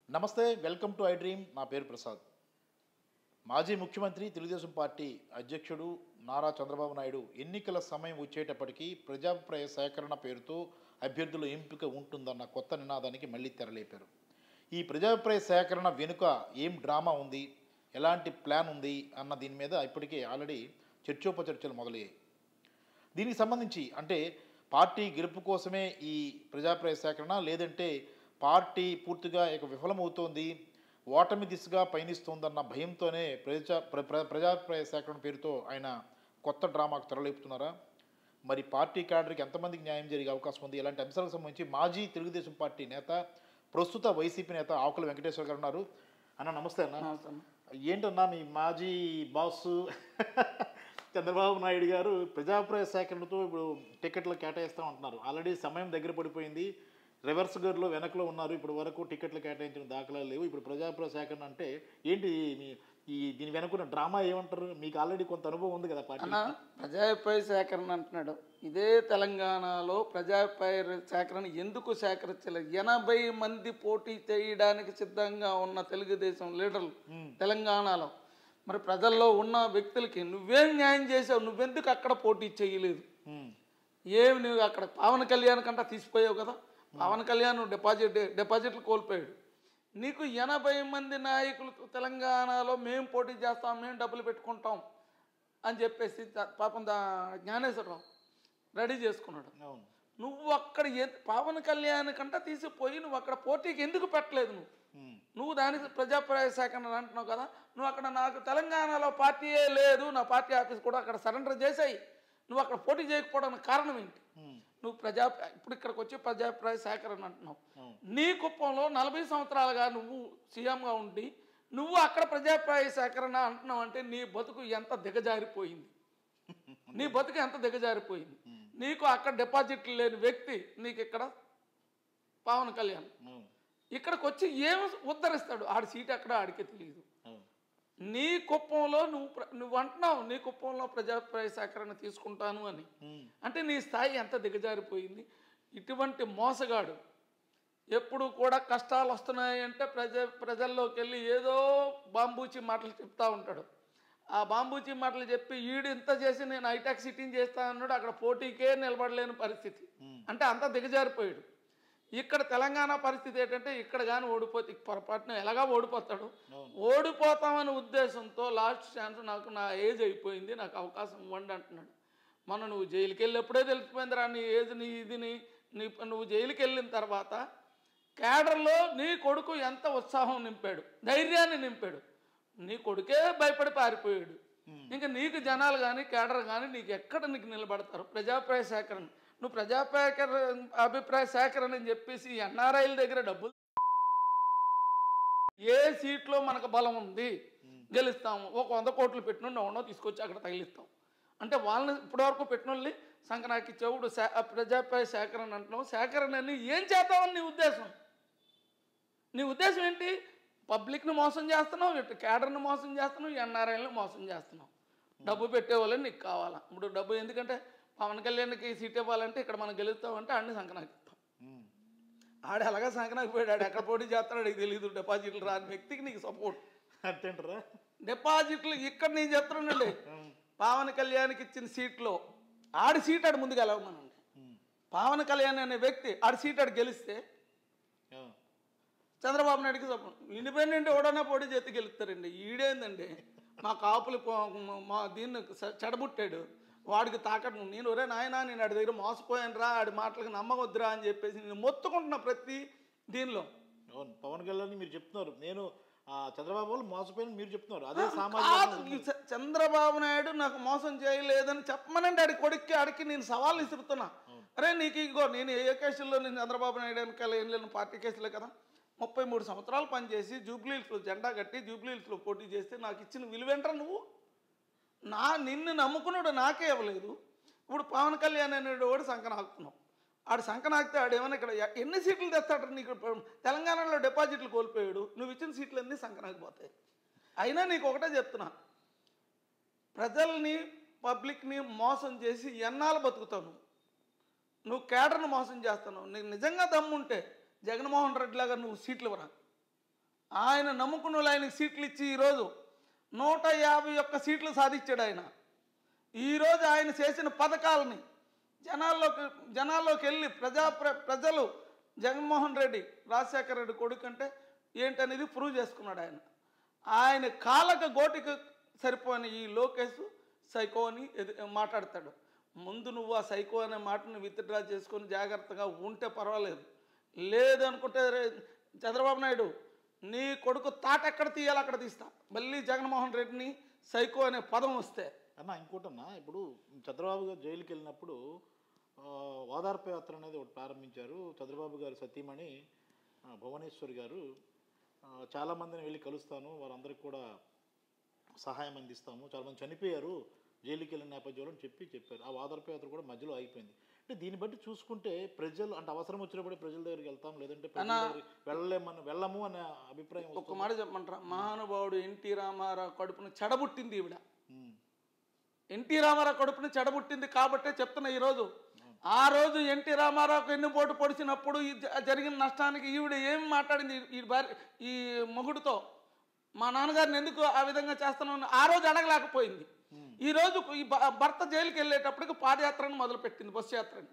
నమస్తే, welcome to I dream. నా పేరు ప్రసాద్. మాజీ ముఖ్యమంత్రి, తెలుగుదేశం పార్టీ అధ్యక్షుడు నారా చంద్రబాబు నాయుడు ఎన్నికల సమయం వచ్చేటప్పటికీ ప్రజాభిప్రాయ సేకరణ పేరుతో అభ్యర్థుల ఎంపిక ఉంటుందన్న కొత్త నినాదానికి మళ్ళీ తెరలేపారు. ఈ ప్రజాభిప్రాయ సేకరణ వెనుక ఏం డ్రామా ఉంది, ఎలాంటి ప్లాన్ ఉంది అన్న దీని మీద ఇప్పటికే ఆల్రెడీ చర్చోపచర్చలు మొదలయ్యాయి. దీనికి సంబంధించి అంటే పార్టీ గెలుపు కోసమే ఈ ప్రజాభిప్రాయ సేకరణ, లేదంటే పార్టీ పూర్తిగా ఇక విఫలమవుతోంది, ఓటమి దిశగా పయనిస్తోందన్న భయంతోనే ప్రజాభిప్రాయ సేకరణ పేరుతో ఆయన కొత్త డ్రామాకు తెరలేపుతున్నారా? మరి పార్టీ క్యాడర్కి ఎంతమందికి న్యాయం జరిగే అవకాశం ఉంది? ఇలాంటి అంశాలకు సంబంధించి మాజీ తెలుగుదేశం పార్టీ నేత, ప్రస్తుత వైసీపీ నేత ఆకుల వెంకటేశ్వర గారు ఉన్నారు. అన్న నమస్తే. అన్న ఏంటన్నా మీ మాజీ బాసు చంద్రబాబు నాయుడు గారు ప్రజాభిప్రాయ సేకరణతో ఇప్పుడు టికెట్లు కేటాయిస్తూ ఉంటున్నారు. ఆల్రెడీ సమయం దగ్గర పడిపోయింది, రివర్స్ గేర్లో వెనకలో ఉన్నారు. ఇప్పుడు వరకు టికెట్లు కేటాయించిన దాఖలాలు లేవు. ఇప్పుడు ప్రజాభిప్రాయ సేకరణ అంటే ఏంటి? దీని వెనుకున్న డ్రామా ఏమంటారు? మీకు ఆల్రెడీ కొంత అనుభవం ఉంది కదా పార్టీ. ప్రజాభిప్రాయ సేకరణ అంటున్నాడు. ఇదే తెలంగాణలో ప్రజాభిప్రాయ సేకరణ ఎందుకు సేకరించలేదు? 80 మంది పోటీ చేయడానికి సిద్ధంగా ఉన్న తెలుగుదేశం లీడర్లు తెలంగాణలో, మరి ప్రజల్లో ఉన్న వ్యక్తులకి నువ్వేం న్యాయం చేసావు? నువ్వెందుకు అక్కడ పోటీ చేయలేదు? ఏమి నువ్వు అక్కడ పవన్ కళ్యాణ్ కంటా తీసిపోయావు కదా. పవన్ కళ్యాణ్ డిపాజిట్లు కోల్పోయాడు. నీకు 80 మంది నాయకులు తెలంగాణలో మేము పోటీ చేస్తాం, మేము డబ్బులు పెట్టుకుంటాం అని చెప్పేసి పాపం జ్ఞానేశ్వరరావు రెడీ చేసుకున్నాడు. నువ్వు అక్కడ పవన్ కళ్యాణ్ కంటా తీసిపోయి నువ్వు అక్కడ పోటీకి ఎందుకు పెట్టలేదు? నువ్వు దానికి ప్రజాభిప్రాయ సేకరణ అంటున్నావు కదా. నువ్వు అక్కడ నాకు తెలంగాణలో పార్టీయే లేదు, నా పార్టీ ఆఫీస్ కూడా అక్కడ సరెండర్ చేసాయి, నువ్వు అక్కడ పోటీ చేయకపోవడానికి కారణం ఏంటి? నువ్వు ఇప్పుడు ఇక్కడికి వచ్చి ప్రజాభిప్రాయ సేకరణ అంటున్నావు. నీ కుప్పంలో 40 సంవత్సరాలుగా నువ్వు సీఎంగా ఉండి నువ్వు అక్కడ ప్రజాభిప్రాయ సేకరణ అంటున్నావు అంటే నీ బతుకు ఎంత దిగజారిపోయింది, నీ బతుకు ఎంత దిగజారిపోయింది. నీకు అక్కడ డిపాజిట్లు లేని వ్యక్తి నీకు ఇక్కడ పవన్ కళ్యాణ్ ఇక్కడికి వచ్చి ఏమి ఉద్ధరిస్తాడు? ఆడి సీట్ ఎక్కడ ఆడికే తెలియదు. నీ కుప్పంలో నువ్వు అంటున్నావు నీ కుప్పంలో ప్రజాభిప్రాయ సేకరణ తీసుకుంటాను అని, అంటే నీ స్థాయి ఎంత దిగజారిపోయింది. ఇటువంటి మోసగాడు ఎప్పుడు కూడా కష్టాలు వస్తున్నాయంటే ప్రజల్లోకి వెళ్ళి ఏదో బాంబూచి మాటలు చెప్తా ఉంటాడు. ఆ బాంబూచి మాటలు చెప్పి ఈడు ఇంత చేసి నేను హైటెక్ సిటీని చేస్తా అన్నాడు, అక్కడ పోటీకే నిలబడలేని పరిస్థితి. అంటే అంత దిగజారిపోయాడు. ఇక్కడ తెలంగాణ పరిస్థితి ఏంటంటే ఇక్కడ కానీ ఓడిపోతే పొరపాటున ఎలాగా ఓడిపోతాడు. ఓడిపోతామనే ఉద్దేశంతో లాస్ట్ ఛాన్స్, నాకు నా ఏజ్ అయిపోయింది, నాకు అవకాశం ఇవ్వండి అంటున్నాడు. నువ్వు జైలుకి వెళ్ళి ఎప్పుడే తెలిసిపోయిందిరా నీ ఏజ్, నీ ఇదిని. నువ్వు జైలుకి వెళ్ళిన తర్వాత క్యాడర్లో నీ కొడుకు ఎంత ఉత్సాహం నింపాడు, ధైర్యాన్ని నింపాడు. నీ కొడుకే భయపడి పారిపోయాడు. ఇంకా నీకు జనాలు కానీ క్యాడర్ కానీ నీకు ఎక్కడ నీకు నిలబడతారు? ప్రజాభిప్రాయ సేకరణ నువ్వు అభిప్రాయ సేకరణ అని చెప్పేసి ఎన్ఆర్ఐల దగ్గర డబ్బులు, ఏ సీట్లో మనకు బలం ఉంది గెలుస్తాము, ఒక 100 కోట్లు పెట్టిన ఉన్నో తీసుకొచ్చి అక్కడ తగిలిస్తాం అంటే వాళ్ళని ఇప్పటివరకు పెట్టిన వాళ్ళని సంకనాకి చెవుడు ప్రజాభిప్రాయ సేకరణ అంటున్నావు. సేకరణని ఏం చేద్దామని నీ ఉద్దేశం? నీ ఉద్దేశం ఏంటి? పబ్లిక్ని మోసం చేస్తున్నావు, ఇటు క్యాడర్ని మోసం చేస్తున్నావు, ఎన్ఆర్ఐలను మోసం చేస్తున్నావు. డబ్బు పెట్టేవాళ్ళని నీకు కావాలా? ఇప్పుడు డబ్బు ఎందుకంటే పవన్ కళ్యాణ్కి సీట్ ఇవ్వాలంటే ఇక్కడ మనం గెలుస్తామంటే ఆడిని సంకనాకిస్తాం. ఆడు అలాగా సంకనాకి పోయాడు, ఆడు ఎక్కడ పోటీ చేస్తాడు అడిగి తెలియదు. డిపాజిట్లు రాని వ్యక్తికి నీకు సపోర్ట్ అంతేంటారా? డిపాజిట్లు ఇక్కడ నేను చెప్తున్నానండి. పవన్ కళ్యాణ్కి ఇచ్చిన సీట్లో ఆడి సీట్ ఆడు ముందుకు వెళ్ళమనండి. పవన్ కళ్యాణ్ అనే వ్యక్తి ఆడి సీట్ ఆడు గెలిస్తే చంద్రబాబు నాయుడికి సపోర్ట్. ఇండిపెండెంట్ ఎవడన్నా పోటీ చేతి గెలుస్తారండి. ఈడేందండి మా కాపులు మా దీన్ని చెడబుట్టాడు, వాడికి తాకట్టు. నేను ఒరే నాయనా నేను ఆడి దగ్గర మోసపోయాను రా, ఆడి మాటలకు నమ్మవద్దురా అని చెప్పేసి నేను మొత్తుకుంటున్నా ప్రతి దీనిలో. అవును, పవన్ కళ్యాణ్ మీరు చెప్తున్నారు, నేను చంద్రబాబు వాళ్ళు మోసపోయిన మీరు చెప్తున్నారు. అదే సామాజిక చంద్రబాబు నాయుడు నాకు మోసం చేయలేదని చెప్పమనండి ఆడి కొడుక్కి. ఆడికి నేను సవాళ్ళు ఇస్తున్నా. అరే నీకు ఇంకో నేను ఏ కేసుల్లో నేను చంద్రబాబు నాయుడు వెనకాల ఏం లేను, పార్టీ కేసులే కదా. 33 సంవత్సరాలు పనిచేసి జూబ్లీహిల్స్లో జెండా కట్టి జూబ్లీహిల్స్లో పోటీ చేస్తే నాకు ఇచ్చిన విలువేంట్రా నువ్వు? నిన్ను నమ్ముకున్నాడు నాకే ఇవ్వలేదు. ఇప్పుడు పవన్ కళ్యాణ్ అనేవాడు సంకనాకుతున్నావు. ఆడు సంకనాకితే ఆడేమైనా ఇక్కడ ఎన్ని సీట్లు తెస్తాడు? నీకు తెలంగాణలో డిపాజిట్లు కోల్పోయాడు, నువ్వు ఇచ్చిన సీట్లు అన్నీ సంకనాకిపోతాయి. అయినా నీకు ఒకటే చెప్తున్నా, ప్రజల్ని పబ్లిక్ని మోసం చేసి ఎన్నాళ్ళు బతుకుతావు? నువ్వు క్యాడర్ను మోసం చేస్తున్నావు. నీకు నిజంగా దమ్ముంటే జగన్మోహన్ రెడ్డి లాగా నువ్వు సీట్లు ఇవ్వరా? ఆయన నమ్ముకున్న వాళ్ళు ఆయనకి సీట్లు ఇచ్చి ఈరోజు 151 సీట్లు సాధించాడు ఆయన. ఈరోజు ఆయన చేసిన పథకాలని జనాల్లోకి వెళ్ళి ప్రజలు జగన్మోహన్ రెడ్డి రాజశేఖర రెడ్డి కొడుకు అంటే ఏంటనేది ప్రూవ్ చేసుకున్నాడు ఆయన. ఆయన కాళ్ళకు గోటికి సరిపోయిన ఈ లోకేష్ సైకో అని మాట్లాడతాడు. ముందు నువ్వు ఆ సైకో అనే మాటను విత్డ్రా చేసుకొని జాగ్రత్తగా ఉంటే పర్వాలేదు. లేదనుకుంటే చంద్రబాబు నాయుడు నీ కొడుకు తాట ఎక్కడ తీయాలి అక్కడ తీస్తా. మళ్ళీ జగన్మోహన్ రెడ్డిని సైకో అనే పదం వస్తే అన్న ఇంకోటన్నా, ఇప్పుడు చంద్రబాబు గారు జైలుకి వెళ్ళినప్పుడు ఓదార్పు యాత్ర అనేది ఒకటి ప్రారంభించారు. చంద్రబాబు గారు సతీమణి భువనేశ్వరి గారు చాలామందిని వెళ్ళి కలుస్తాను, వారందరికీ కూడా సహాయం అందిస్తాము, చాలామంది చనిపోయారు జైలుకి వెళ్ళిన నేపథ్యంలో చెప్పారు. ఆ ఓదార్పు యాత్ర కూడా మధ్యలో ఆగిపోయింది. అంటే దీన్ని బట్టి చూసుకుంటే ప్రజలు అంటే అవసరం వచ్చినప్పుడే ప్రజల దగ్గరికి వెళ్తాం, లేదంటే వెళ్ళము అనే అభిప్రాయం. ఒక్క మాట చెప్పమంటారా, మహానుభావుడు ఎన్టీ రామారావు కడుపును చెడబుట్టింది ఈవిడ. ఎన్టీ రామారావు కడుపుని చెడబుట్టింది కాబట్టే చెప్తున్నా ఈరోజు. ఆ రోజు ఎన్టీ రామారావుకు ఎన్నుపోటు పొడిచినప్పుడు జరిగిన నష్టానికి ఈవిడ ఏం మాట్లాడింది ఈ మొగుడుతో, మా నాన్నగారిని ఎందుకు ఆ విధంగా చేస్తున్నాను ఆ రోజు అడగలేకపోయింది. ఈ రోజు ఈ భర్త జైలుకి వెళ్ళేటప్పటికి పాదయాత్రను మొదలుపెట్టింది, బస్సు యాత్రని.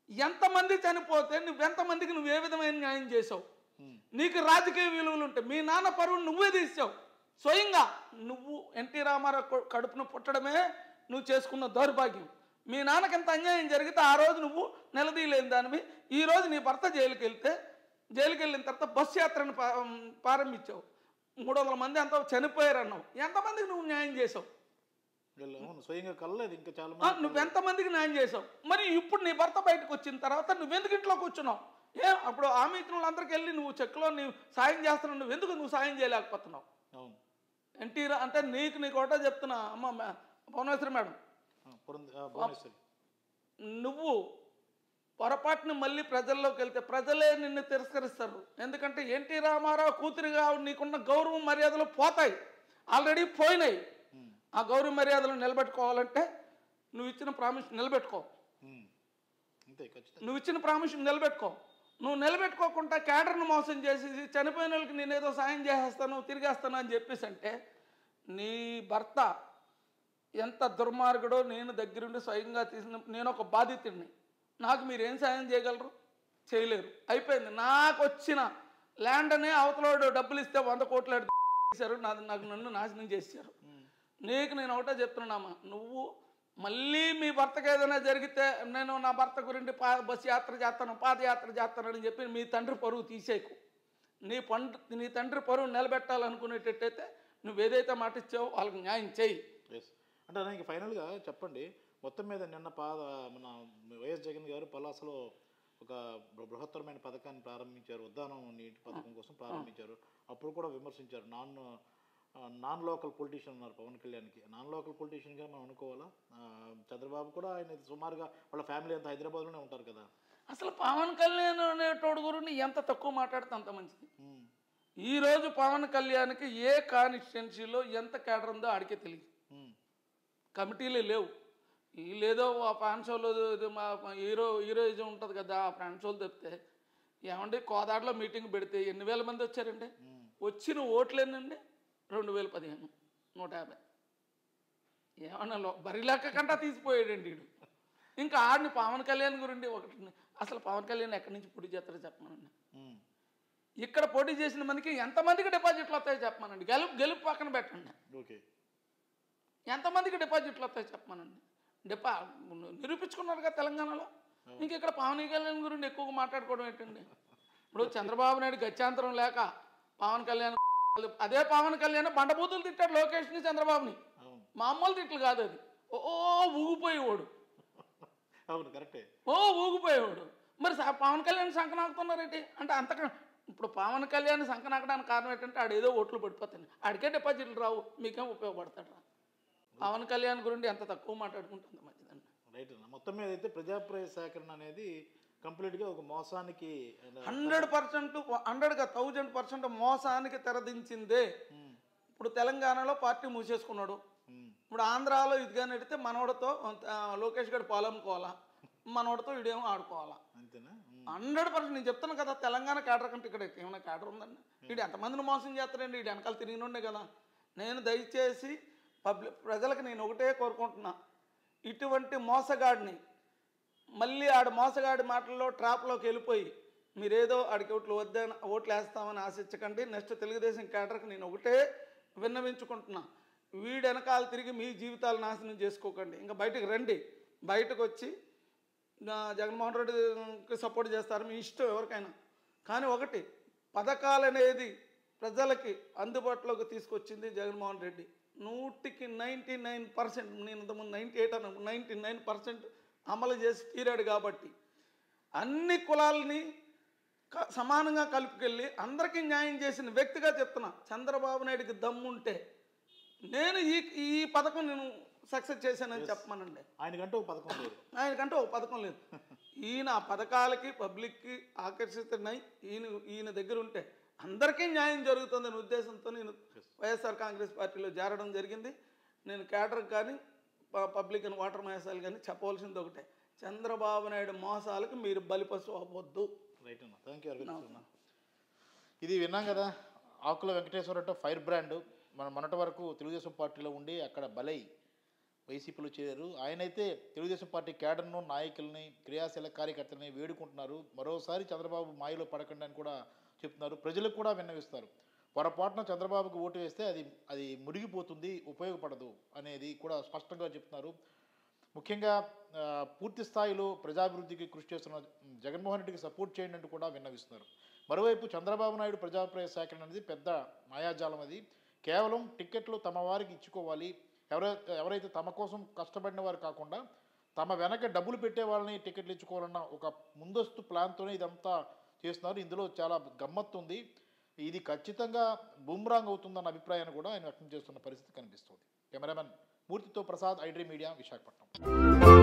ఎంతమంది చనిపోతే నువ్వెంతమందికి నువ్వు ఏ విధమైన న్యాయం చేసావు? నీకు రాజకీయ విలువలు ఉంటే మీ నాన్న పరువును నువ్వే తీసావు. స్వయంగా నువ్వు ఎన్టీ రామారావు కడుపును పుట్టడమే నువ్వు చేసుకున్న దౌర్భాగ్యం. మీ నాన్నకి ఎంత అన్యాయం జరిగితే ఆ రోజు నువ్వు నిలదీయలేని దానివి. ఈరోజు నీ భర్త జైలుకి వెళ్ళిన తర్వాత బస్సు యాత్రను ప్రారంభించావు. 300 మంది అంత చనిపోయారు అన్నావు. ఎంతమందికి నువ్వు న్యాయం చేసావు? స్వయంగా కలలేదు ఇంకా చాలా. నువ్వెంతమందికి న్యాయం చేసావు? మరి ఇప్పుడు నీ భర్త బయటకు వచ్చిన తర్వాత నువ్వెందుకు ఇంట్లో కూర్చున్నావు? అప్పుడు ఆమె ఇచ్చిన వాళ్ళందరికీ వెళ్ళి నువ్వు చెక్లో నువ్వు సాయం చేస్తున్నావు, నువ్వు సాయం చేయలేకపోతున్నావు? ఎన్టీ అంటే నీకు ఒకటో చెప్తున్నా అమ్మ భువనేశ్వరి మేడం, నువ్వు పొరపాటుని మళ్ళీ ప్రజల్లోకి వెళ్తే ప్రజలే నిన్ను తిరస్కరిస్తారు. ఎందుకంటే ఎన్టీ రామారావు కూతురిగా నీకున్న గౌరవం మర్యాదలు పోతాయి, ఆల్రెడీ పోయినాయి. ఆ గౌరవ మర్యాదలు నిలబెట్టుకోవాలంటే నువ్వు ఇచ్చిన ప్రామిస్ నిలబెట్టుకో. నువ్వు నిలబెట్టుకోకుండా క్యాడర్ను మోసం చేసి చనిపోయిన వాళ్ళకి నేనేదో సాయం చేసేస్తాను తిరిగేస్తాను అని చెప్పేసి అంటే నీ భర్త ఎంత దుర్మార్గుడో నేను దగ్గరుండి స్వయంగా తీసిన నేను ఒక బాధితుడిని. నాకు మీరేం సాయం చేయగలరు? చేయలేరు. అయిపోయింది. నాకు వచ్చిన ల్యాండ్ అనే అవతలోడు డబ్బులు ఇస్తే 100 కోట్లు చేశారు, నన్ను నాశనం చేశారు. నీకు నేను ఒకటే చెప్తున్నామా, నువ్వు మళ్ళీ మీ భర్తకు ఏదైనా జరిగితే నేను నా భర్త గురించి బస్సు యాత్ర చేస్తాను పాదయాత్ర చేస్తానని చెప్పి మీ తండ్రి పరువు తీసేకు. నీ తండ్రి పరువు నిలబెట్టాలనుకునేటట్టయితే నువ్వు ఏదైతే మాట ఇచ్చావో వాళ్ళకి న్యాయం చేయి. అంటే నాకు ఫైనల్గా చెప్పండి, మొత్తం మీద నిన్న మన వైఎస్ జగన్ గారు పలాసలో ఒక బృహత్తరమైన పథకాన్ని ప్రారంభించారు, ఉద్దానం నీటి పథకం కోసం ప్రారంభించారు. అప్పుడు కూడా విమర్శించారు. నాన్ లోకల్ పొలిటీషియన్ ఉన్నారు పవన్ కళ్యాణ్కి. నాన్ లోకల్ పొలిటీషియన్గా మనం అనుకోవాలా? చంద్రబాబు కూడా ఆయన సుమారుగా వాళ్ళ ఫ్యామిలీ అంతా హైదరాబాద్లోనే ఉంటారు కదా. అసలు పవన్ కళ్యాణ్ అనేటోడు గురించి ఎంత తక్కువ మాట్లాడితే అంత మంచిది. ఈరోజు పవన్ కళ్యాణ్కి ఏ కాన్స్టిట్యున్సీలో ఎంత కేడర్ ఉందో ఆడికే తెలియదు. కమిటీలు లేవు. వీళ్ళేదో ఆ ఫ్యాన్ షోలో మా హీరోయిజం ఉంటుంది కదా, ఆ ఫ్యాన్ షోలు చెప్తే ఏమండి కోదాడలో మీటింగ్ పెడితే 8,000 మంది వచ్చారండి. వచ్చిన ఓట్లు ఎన్నండి? 2015 150. ఏమన్నా బరి లెక్క కంటా తీసిపోయాడండి వీడు. ఇంకా ఆడిని పవన్ కళ్యాణ్ గురించి ఒకటి, అసలు పవన్ కళ్యాణ్ ఎక్కడి నుంచి పోటీ చేస్తారో చెప్పమనండి. ఇక్కడ పోటీ చేసిన మందికి ఎంతమందికి డిపాజిట్లు వస్తాయో చెప్పమనండి. గెలుపు పక్కన పెట్టండి. ఎంతమందికి డిపాజిట్లు వస్తాయో చెప్పమనండి. నిరూపించుకున్నారు కదా తెలంగాణలో. ఇంక ఇక్కడ పవన్ కళ్యాణ్ గురించి ఎక్కువగా మాట్లాడుకోవడం ఏంటండి? ఇప్పుడు చంద్రబాబు నాయుడు గత్యంతరం లేక పవన్ కళ్యాణ్, అదే పవన్ కళ్యాణ్ బండబూతులు తిట్టాడు లోకేష్ని చంద్రబాబుని. మామూలు తిట్లు కాదు అది. ఊగిపోయేవాడు. అవును కరెక్టే. ఊగిపోయేవాడు. మరి పవన్ కళ్యాణ్ సంకనాకుతున్నారేంటి అంటే అంతకన్నా ఇప్పుడు పవన్ కళ్యాణ్ సంకనాకడానికి కారణం ఏంటంటే ఆడు ఏదో ఓట్లు పడిపోతాయి, ఆడికే డిపాజిట్లు రావు, మీకేం ఉపయోగపడతాడు రా. పవన్ కళ్యాణ్ గురించి ఎంత తక్కువ మాట్లాడుకుంటుంది మంచిదండి. రైట్. మొత్తం మీద అయితే ప్రజాప్రయ సేకరణ అనేది కంప్లీట్గా ఒక మోసానికి 100% 1000% మోసానికి తెరదించిందే. ఇప్పుడు తెలంగాణలో పార్టీ మూసేసుకున్నాడు. ఇప్పుడు ఆంధ్రాలో ఇదిగా నడితే మనోడితో లోకేష్ గారు పాలనుకోవాలా, మనోడితో ఇడేమో ఆడుకోవాలా. అంతేనా? 100% నేను చెప్తాను కదా, తెలంగాణ క్యాడర్ కంటే ఇక్కడ ఏమైనా క్యాడర్ ఉందండి? వీడు ఎంతమందిని మోసం చేస్తారండి? వీడు వెనకాల తిరిగినుండే కదా. నేను దయచేసి ప్రజలకు నేను ఒకటే కోరుకుంటున్నా, ఇటువంటి మోసగాడిని మళ్ళీ ఆడు మోసగాడి మాటల్లో ట్రాప్లోకి వెళ్ళిపోయి మీరేదో ఆడికి ఓట్లు వేస్తామని ఆశించకండి. నెక్స్ట్ తెలుగుదేశం క్యాడర్కి నేను ఒకటే విన్నవించుకుంటున్నా, వీడు వెనకాల తిరిగి మీ జీవితాలు నాశనం చేసుకోకండి. ఇంకా బయటకు రండి, బయటకు వచ్చి జగన్మోహన్ రెడ్డికి సపోర్ట్ చేస్తారు, మీ ఇష్టం ఎవరికైనా. కానీ ఒకటి, పథకాలు అనేది ప్రజలకి అందుబాటులోకి తీసుకొచ్చింది జగన్మోహన్ రెడ్డి. 100కి 99%, నేను ఇంతకుముందు 98 అన్న, 99% అమలు చేసి తీరాడు. కాబట్టి అన్ని కులాలని సమానంగా కలుపుకెళ్ళి అందరికీ న్యాయం చేసిన వ్యక్తిగా చెప్తున్నా, చంద్రబాబు నాయుడికి దమ్ముంటే నేను ఈ పథకం నేను సక్సెస్ చేశానని చెప్పమనండి. ఆయనకంటే ఒక పథకం లేదు, ఆయనకంటే ఒక పథకం లేదు. ఈయన ఆ పథకాలకి పబ్లిక్కి ఆకర్షిస్తున్నాయి. ఈయన దగ్గర ఉంటే అందరికీ న్యాయం జరుగుతుందనే ఉద్దేశంతో నేను వైఎస్ఆర్ కాంగ్రెస్ పార్టీలో చేరడం జరిగింది. నేను క్యాడర్ కానీ పబ్లిక్ అండ్ వాటర్ మహేశాలు కానీ చెప్పవలసింది ఒకటే, చంద్రబాబు నాయుడు మోసాలకు మీరు బలిపశు అవ్వద్దు. రైట్ అన్న, థ్యాంక్ యూ అరవింద్. ఇది విన్నాం కదా, ఆకుల వెంకటేశ్వరరావు ఫైర్ బ్రాండ్. మొన్నటి వరకు తెలుగుదేశం పార్టీలో ఉండి అక్కడ బలై వైసీపీలో చేరారు. ఆయనైతే తెలుగుదేశం పార్టీ క్యాడర్ను, నాయకుల్ని, క్రియాశీల కార్యకర్తలని వేడుకుంటున్నారు. మరోసారి చంద్రబాబు మాయలో పడకండి అని కూడా చెప్తున్నారు. ప్రజలకు కూడా విన్నవిస్తారు, పొరపాటున చంద్రబాబుకు ఓటు వేస్తే అది మురిగిపోతుంది, ఉపయోగపడదు అనేది కూడా స్పష్టంగా చెప్తున్నారు. ముఖ్యంగా పూర్తి స్థాయిలో ప్రజాభివృద్ధికి కృషి చేస్తున్న జగన్మోహన్ రెడ్డికి సపోర్ట్ చేయండి అంటూ కూడా విన్నవిస్తున్నారు. మరోవైపు చంద్రబాబు నాయుడు ప్రజాప్రయ సేకరణ అనేది పెద్ద మాయాజాలం. అది కేవలం టిక్కెట్లు తమ వారికి ఇచ్చుకోవాలి, ఎవరైతే తమ కోసం కష్టపడిన వారు కాకుండా తమ వెనక డబ్బులు పెట్టే వాళ్ళని టికెట్లు ఇచ్చుకోవాలన్న ఒక ముందస్తు ప్లాన్తోనే ఇదంతా చేస్తున్నారు. ఇందులో చాలా గమ్మత్తు ఉంది. ఇది ఖచ్చితంగా బూమ్రాంగ్ అవుతుందన్న అభిప్రాయాన్ని కూడా ఆయన వ్యక్తం చేస్తున్న పరిస్థితి కనిపిస్తుంది. కెమెరామెన్ మూర్తితో ప్రసాద్, ఐడ్రీ మీడియా, విశాఖపట్నం.